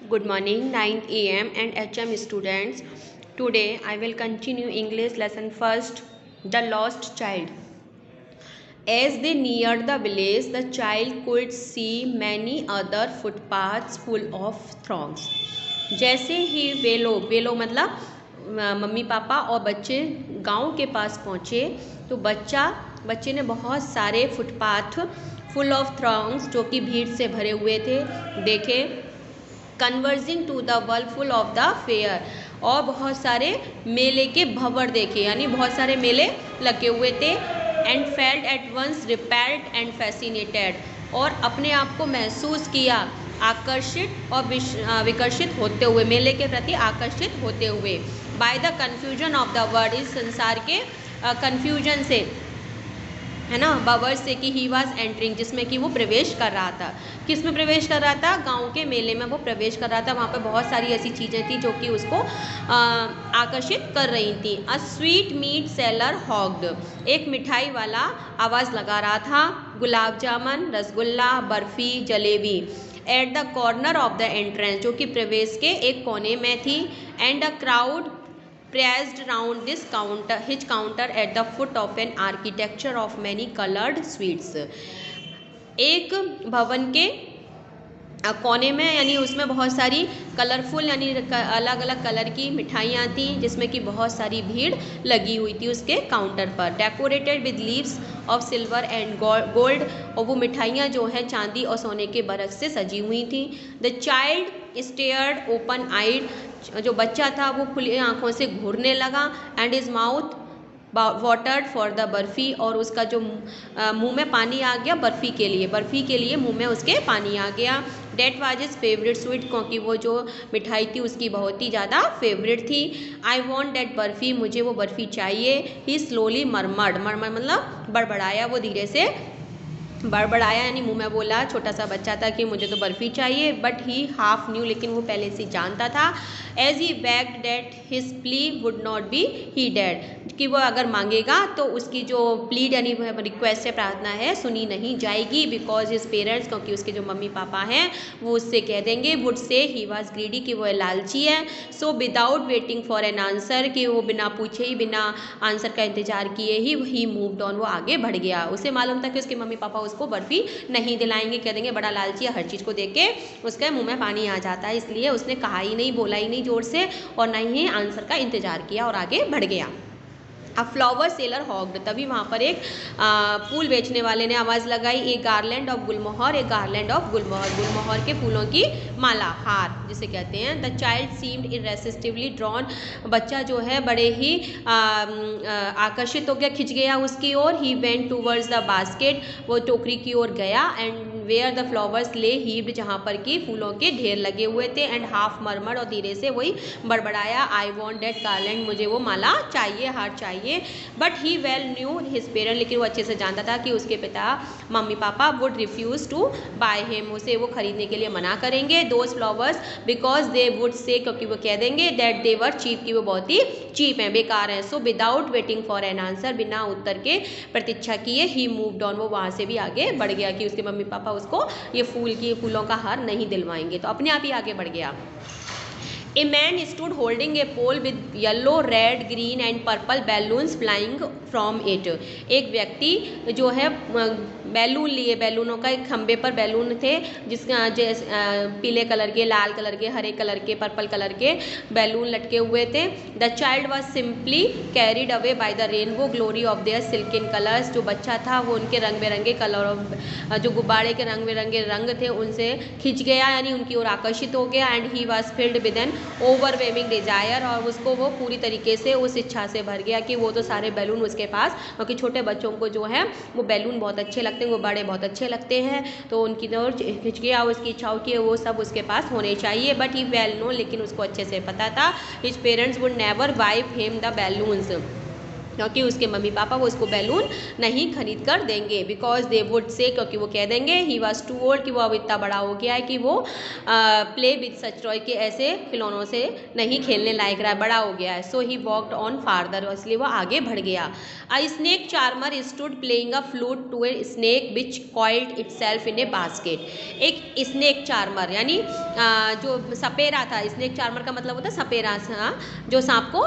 Good morning, 9 a.m. and HM students. Today I will continue English lesson first, The Lost Child. As they neared the village, the child could see many other footpaths full of throngs. जैसे ही वे लोग मतलब mummy papa और बच्चे गांव के पास पहुँचे तो बच्चे ने बहुत सारे फुटपाथ फुल ऑफ थ्रॉन्ग्स जो कि भीड़ से भरे हुए थे देखे। Converging to the world full of the fair, और बहुत सारे मेले के भंवर देखे, यानी बहुत सारे मेले लगे हुए थे। And felt at once repelled and fascinated, और अपने आप को महसूस किया आकर्षित और विकर्षित होते हुए, मेले के प्रति आकर्षित होते हुए। By the confusion of the word, इस संसार के कन्फ्यूजन से, है ना, बावर से कि ही वॉज एंटरिंग, जिसमें कि वो प्रवेश कर रहा था। किस में प्रवेश कर रहा था? गांव के मेले में वो प्रवेश कर रहा था। वहाँ पे बहुत सारी ऐसी चीज़ें थी जो कि उसको आकर्षित कर रही थी। A sweet meat seller hawked, एक मिठाई वाला आवाज़ लगा रहा था। Gulab jamun, rasgulla, barfi, jalebi. At the corner of the entrance, जो कि प्रवेश के एक कोने में थी। And a crowd pressed round this counter at the foot of an architecture of many colored sweets. एक भवन के कोने में, यानी उसमें बहुत सारी कलरफुल यानी अलग अलग कलर की मिठाइयाँ थी, जिसमें कि बहुत सारी भीड़ लगी हुई थी उसके काउंटर पर। Decorated with leaves of silver and gold, और वो मिठाइयाँ जो हैं चांदी और सोने के बरस से सजी हुई थी। द चाइल्ड स्टेयर्ड ओपन आइड, जो बच्चा था वो खुली आंखों से घूरने लगा। And is mouth watered for the barfi, और उसका जो मुंह में पानी आ गया बर्फ़ी के लिए मुंह में उसके पानी आ गया। That was his favourite sweet, क्योंकि वो जो मिठाई थी उसकी बहुत ही ज़्यादा फेवरेट थी। आई वॉन्ट डेट बर्फ़ी, मुझे वो बर्फ़ी चाहिए। ही स्लोली मरमर्ड, मतलब बड़बड़ाया, वो धीरे से बड़बड़ाया, यानी मुंह में बोला। छोटा सा बच्चा था कि मुझे तो बर्फ़ी चाहिए। बट ही हाफ न्यू, लेकिन वो पहले से जानता था। As he begged that his plea would not be heeded, कि वो अगर मांगेगा तो उसकी जो प्लीड यानी रिक्वेस्ट है, प्रार्थना है, सुनी नहीं जाएगी। बिकॉज हिज पेरेंट्स, क्योंकि उसके जो मम्मी पापा हैं वो उससे कह देंगे, would say he was greedy, कि वो लालची है। So without waiting for an answer, कि वो बिना पूछे ही, बिना आंसर का इंतजार किए ही मूव्ड ऑन, वो आगे बढ़ गया। उसे मालूम था कि उसके मम्मी पापा उसको बर्फ़ी नहीं दिलाएंगे, कह देंगे बड़ा लालची है, हर चीज़ को देख के उसके मुंह में पानी आ जाता है। इसलिए उसने कहा ही नहीं, बोला ही नहीं जोर से, और ना ही आंसर का इंतजार किया और आगे बढ़ गया। अ फ्लावर सेलर हॉग्ड, तभी वहाँ पर एक फूल बेचने वाले ने आवाज़ लगाई। A garland of gulmohar, a garland of gulmohar, गुलमोहर के फूलों की माला, हार जिसे कहते हैं। The child seemed irresistibly drawn, बच्चा जो है बड़े ही आकर्षित हो गया, खिंच गया उसकी ओर। He went towards the basket, वो टोकरी की ओर गया। And where the flowers lay heaped, जहाँ पर कि फूलों के ढेर लगे हुए थे। एंड हाफ मरमर, और धीरे से वही बड़बड़ाया, आई वॉन्ट दैट गार्लैंड, मुझे वो माला चाहिए, हार चाहिए। But he well new his parent, लेकिन वो अच्छे से जानता था कि उसके पिता mummy papa would refuse to buy him, उसे वो खरीदने के लिए मना करेंगे। Those flowers, because they would say, क्योंकि वो कह देंगे, दैट दे वर चीप, कि वो बहुत ही चीप हैं, बेकार हैं। So without waiting for an answer, बिना उत्तर के प्रतीक्षा किए, ही मूव्ड ऑन, वो वहाँ से भी आगे बढ़ गया, कि उसके मम्मी पापा उसको ये फूलों का हार नहीं दिलवाएंगे, तो अपने आप ही आगे बढ़ गया। A man stood holding a pole with yellow, red, green and purple balloons flying from it. एक व्यक्ति जो है बैलून लिए, बैलूनों का एक खंबे पर बैलून थे, जिसका पीले कलर के, लाल कलर के, हरे कलर के, पर्पल कलर के बैलून लटके हुए थे। The child was simply carried away by the rainbow glory of their silken colours, जो बच्चा था वो उनके रंग बिरंगे कलर, जो गुब्बारे के रंग बिरंगे रंग थे उनसे खिंच गया, यानी उनकी ओर आकर्षित हो गया। And he was filled with an overwhelming desire, और उसको वो पूरी तरीके से उस इच्छा से भर गया कि वो तो सारे बैलून उसके पास, क्योंकि छोटे बच्चों को जो है वो बैलून बहुत अच्छे लगते हैं, वो बड़े बहुत अच्छे लगते हैं, तो उनकी ओर खिंच गया, उसकी इच्छाओं की वो सब उसके पास होने चाहिए। बट ही वेल नो, लेकिन उसको अच्छे से पता था, his parents would never by him the balloons, क्योंकि उसके मम्मी पापा वो उसको बैलून नहीं खरीद कर देंगे। बिकॉज दे वुड से, क्योंकि वो कह देंगे, ही वॉज टू ओल्ड, कि वो अब इतना बड़ा हो गया है कि वो प्ले विद सच टॉय, के ऐसे खिलौनों से नहीं खेलने लायक रहा, बड़ा हो गया है। So he walked on farther, इसलिए वो आगे बढ़ गया। A snake charmer stood playing a flute to a snake which coiled itself in a basket, एक स्नेक चार्मर यानी जो सपेरा था, स्नेक चार्मर का मतलब होता है सपेरा, जो सांप को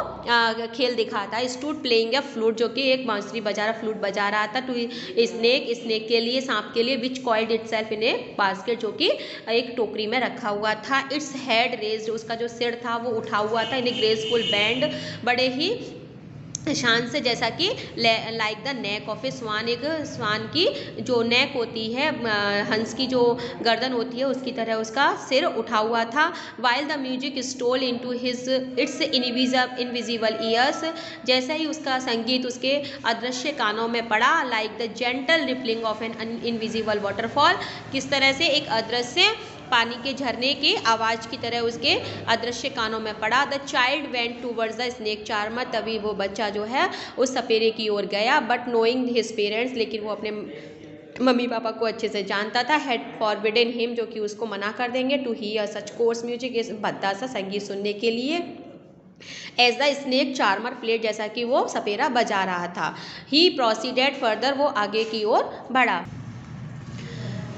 खेल दिखाता है। स्टूड प्लेइंग ए फ्लूट, जो कि एक बांसुरी बजा रहा, फ्लूट बजा रहा था। टू स्नेक के लिए, सांप के लिए, which coiled itself in a basket, जो कि एक टोकरी में रखा हुआ था। इट्स हेड रेज्ड, उसका जो सिर था वो उठा हुआ था। इन ए ग्रेसफुल बैंड, बड़े ही शान से, जैसा कि लाइक द नेक ऑफ ए स्वान, एक स्वान की जो नेक होती है, हंस की जो गर्दन होती है उसकी तरह उसका सिर उठा हुआ था। While the music stole into his its invisible ears, जैसा ही उसका संगीत उसके अदृश्य कानों में पड़ा, like the gentle rippling of an invisible waterfall, किस तरह से एक अदृश्य पानी के झरने की आवाज की तरह उसके अदृश्य कानों में पड़ा। The child went towards the snake charmer, तभी वो बच्चा जो है उस सपेरे की ओर गया। बट नोइंग हिज पेरेंट्स, लेकिन वो अपने मम्मी पापा को अच्छे से जानता था। हैड फॉरबिडन हिम, जो कि उसको मना कर देंगे, to hear such coarse music, इस भद्दा सा संगीत सुनने के लिए। As the snake charmer played, जैसा कि वो सपेरा बजा रहा था। ही प्रोसीडेड फर्दर, वो आगे की ओर बढ़ा।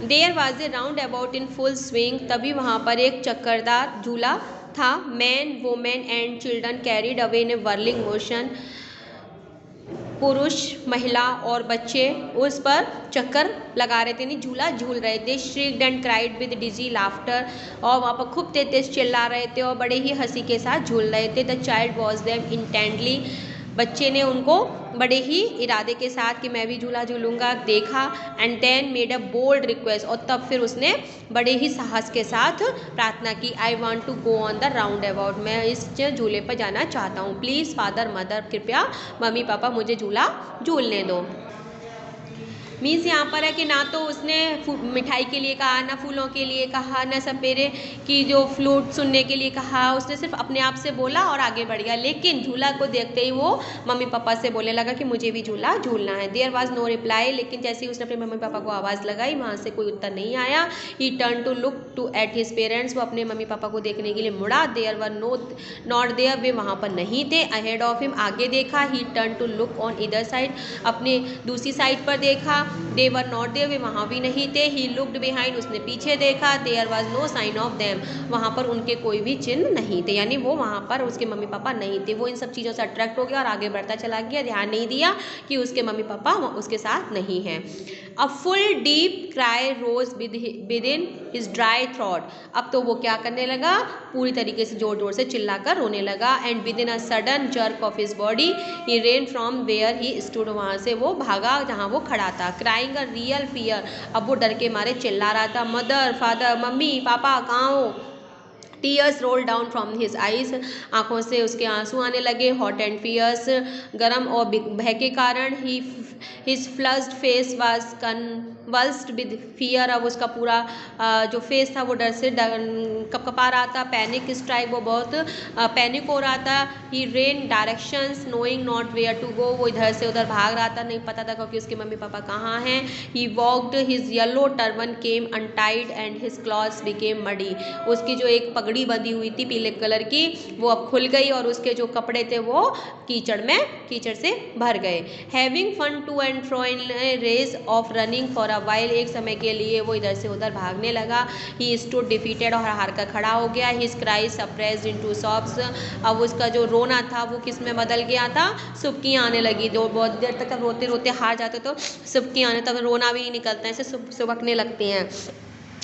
There was a roundabout in full swing, तभी वहाँ पर एक चक्करदार झूला था। Man, women and children carried away in a whirling motion, पुरुष, महिला और बच्चे उस पर चक्कर लगा रहे थे, नहीं झूला झूल रहे थे। Shrieked and cried with dizzy laughter, और वहाँ पर खूब तेज चिल्ला रहे थे और बड़े ही हंसी के साथ झूल रहे थे। The child watch them intently, बच्चे ने उनको बड़े ही इरादे के साथ कि मैं भी झूला झूलूंगा देखा। And then made a bold request, और तब फिर उसने बड़े ही साहस के साथ प्रार्थना की। I want to go on the roundabout, मैं इस झूले पर जाना चाहता हूँ। प्लीज़ फादर मदर, कृपया मम्मी पापा मुझे झूला झूलने दो। मीन्स यहाँ पर है कि ना तो उसने मिठाई के लिए कहा, ना फूलों के लिए कहा, ना सपेरे की जो फ्लूट सुनने के लिए कहा, उसने सिर्फ अपने आप से बोला और आगे बढ़ गया। लेकिन झूला को देखते ही वो मम्मी पापा से बोलने लगा कि मुझे भी झूला झूलना है। देयर वॉज नो रिप्लाई, लेकिन जैसे ही उसने अपने मम्मी पापा को आवाज़ लगाई वहाँ से कोई उत्तर नहीं आया। He turn to look to at his parents, वो अपने मम्मी पापा को देखने के लिए मुड़ा। देयर वर नॉट देयर, वे वहाँ पर नहीं थे। अहेड ऑफ हिम, आगे देखा। He turn to look on इधर साइड, अपने दूसरी साइड पर देखा। दे वर नॉट देयर, वे वहाँ भी नहीं थे। ही लुक्ड बिहाइंड, उसने पीछे देखा। There was no sign of them, वहाँ पर उनके कोई भी चिन्ह नहीं थे, यानी वो वहाँ पर उसके मम्मी पापा नहीं थे। वो इन सब चीज़ों से अट्रैक्ट हो गया और आगे बढ़ता चला गया, ध्यान नहीं दिया कि उसके मम्मी पापा उसके साथ नहीं हैं। A full deep cry rose within his dry throat, अब तो वो क्या करने लगा, पूरी तरीके से जोर जोर से चिल्लाकर रोने लगा। And within a sudden jerk of his body he ran from where he stood, वहाँ से वो भागा जहाँ वो खड़ा था। क्राइंग अ रियल फियर, अब वो डर के मारे चिल्ला रहा था। मदर फादर, मम्मी पापा कहाँ हो। Tears roll down from his eyes, आंखों से उसके आंसू आने लगे। हॉट एंड फियर्स, गर्म और भय के कारण। He his flushed face was convulsed with fear, अब उसका पूरा जो फेस था वो डर से कपकपा रहा था। पैनिक स्ट्राइक, वो बहुत पैनिक हो रहा था। He ran directions knowing not where to go, वो इधर से उधर भाग रहा था, नहीं पता था क्योंकि उसके मम्मी पापा कहाँ हैं। He walked, his yellow turban came untied and his clothes became muddy, उसकी जो एक पगड़ी बंधी हुई थी पीले कलर की वो अब खुल गई और उसके जो कपड़े थे वो कीचड़ से भर गए। Having fun to and fro in race of running for a while, एक समय के लिए वो इधर से उधर भागने लगा। ही स्टूड डिफीटेड, और हार कर खड़ा हो गया। हिज क्राइज सप्रेस्ड इनटू सॉब्स, अब उसका जो रोना था वो किस में बदल गया था, सुबकियाँ आने लगी। जो बहुत देर तक रोते रोते हार जाते तो सुबकियाँ आने, तब रोना भी नहीं निकलता है, ऐसे सुबकने लगती हैं,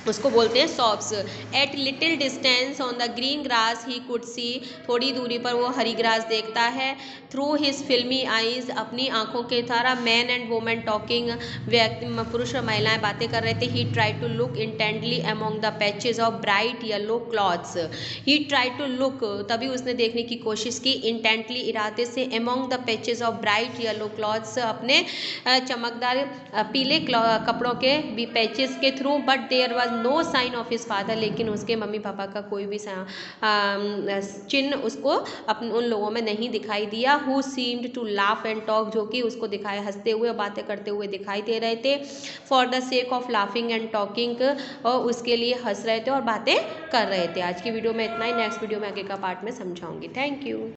उसको बोलते हैं sobs. At little distance on the green grass he could see, थोड़ी दूरी पर वो हरी ग्रास देखता है। थ्रू हिज फिल्मी आइज, अपनी आंखों के द्वारा। मैन एंड वुमेन टॉकिंग, व्यक्ति पुरुष और महिलाएं बातें कर रहे थे। He try to look intently among the patches of bright yellow clothes, he try to look, तभी उसने देखने की कोशिश की, इंटेंटली इरादे से, among the patches of bright yellow clothes, अपने चमकदार पीले कपड़ों के भी पैचेस के through. But there was no sign of his father, लेकिन उसके मम्मी पापा का कोई भी चिन्ह उसको उन लोगों में नहीं दिखाई दिया। Who seemed to laugh and talk, जो कि उसको दिखाए हंसते हुए बातें करते हुए दिखाई दे रहे थे। For the sake of laughing and talking, और उसके लिए हंस रहे थे और बातें कर रहे थे। आज की वीडियो में इतना ही, नेक्स्ट वीडियो में आगे का पार्ट में समझाऊंगी। Thank you.